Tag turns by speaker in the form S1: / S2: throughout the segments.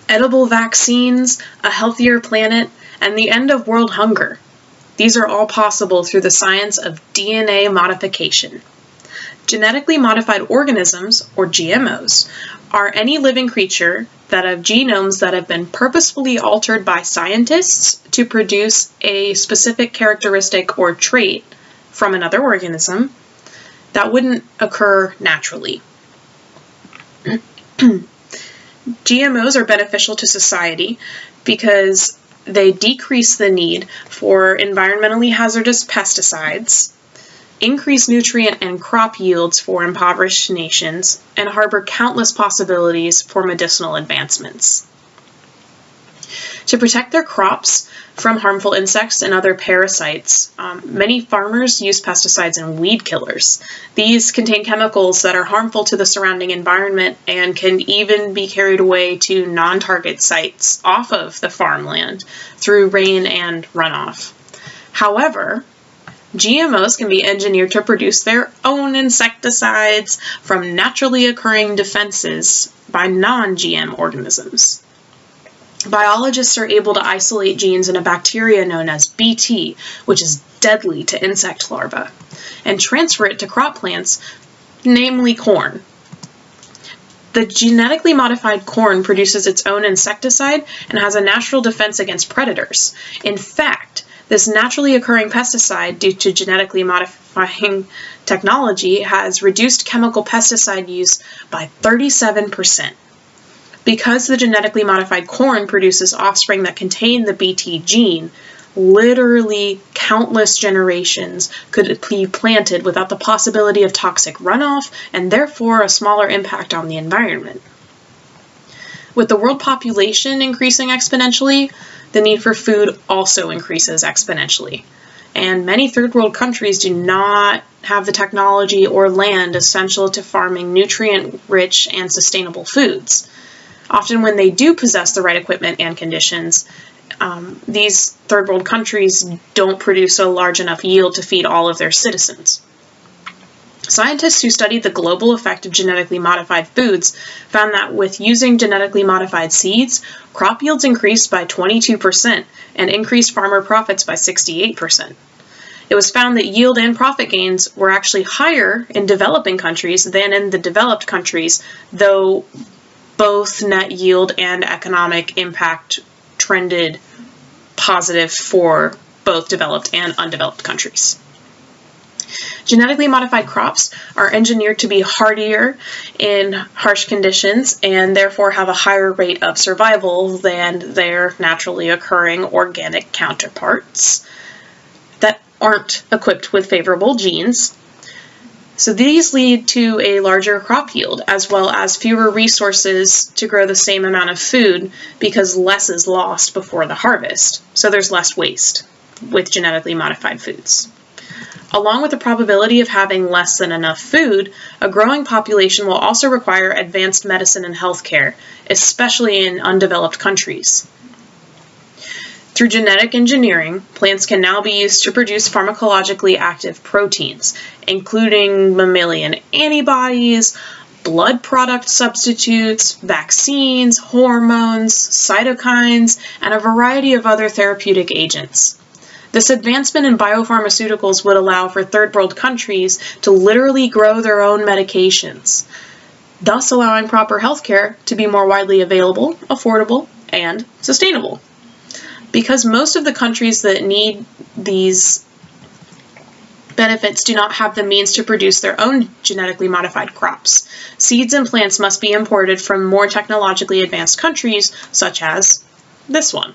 S1: edible vaccines, a healthier planet, and the end of world hunger. These are all possible through the science of DNA modification. Genetically modified organisms, or GMOs, are any living creature that have genomes that have been purposefully altered by scientists to produce a specific characteristic or trait from another organism that wouldn't occur naturally. GMOs are beneficial to society because they decrease the need for environmentally hazardous pesticides, increase nutrient and crop yields for impoverished nations, and harbor countless possibilities for medicinal advancements. To protect their crops from harmful insects and other parasites, many farmers use pesticides and weed killers. These contain chemicals that are harmful to the surrounding environment and can even be carried away to non-target sites off of the farmland through rain and runoff. However, GMOs can be engineered to produce their own insecticides from naturally occurring defenses by non-GM organisms. Biologists are able to isolate genes in a bacteria known as Bt, which is deadly to insect larvae, and transfer it to crop plants, namely corn. The genetically modified corn produces its own insecticide and has a natural defense against predators. In fact, this naturally occurring pesticide, due to genetically modifying technology, has reduced chemical pesticide use by 37%. Because the genetically modified corn produces offspring that contain the Bt gene, literally countless generations could be planted without the possibility of toxic runoff and therefore a smaller impact on the environment. With the world population increasing exponentially, the need for food also increases exponentially. And many third world countries do not have the technology or land essential to farming nutrient-rich and sustainable foods. Often when they do possess the right equipment and conditions, these third world countries don't produce a large enough yield to feed all of their citizens. Scientists who studied the global effect of genetically modified foods found that with using genetically modified seeds, crop yields increased by 22% and increased farmer profits by 68%. It was found that yield and profit gains were actually higher in developing countries than in the developed countries, though both net yield and economic impact trended positive for both developed and undeveloped countries. Genetically modified crops are engineered to be hardier in harsh conditions and therefore have a higher rate of survival than their naturally occurring organic counterparts that aren't equipped with favorable genes. So these lead to a larger crop yield, as well as fewer resources to grow the same amount of food because less is lost before the harvest. So there's less waste with genetically modified foods. Along with the probability of having less than enough food, a growing population will also require advanced medicine and healthcare, especially in undeveloped countries. Through genetic engineering, plants can now be used to produce pharmacologically active proteins, including mammalian antibodies, blood product substitutes, vaccines, hormones, cytokines, and a variety of other therapeutic agents. This advancement in biopharmaceuticals would allow for third world countries to literally grow their own medications, thus allowing proper healthcare to be more widely available, affordable, and sustainable. Because most of the countries that need these benefits do not have the means to produce their own genetically modified crops, seeds and plants must be imported from more technologically advanced countries, such as this one.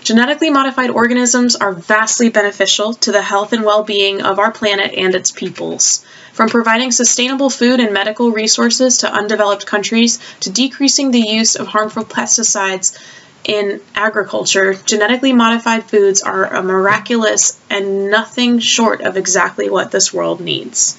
S1: Genetically modified organisms are vastly beneficial to the health and well-being of our planet and its peoples. From providing sustainable food and medical resources to undeveloped countries, to decreasing the use of harmful pesticides in agriculture, genetically modified foods are a miraculous and nothing short of exactly what this world needs.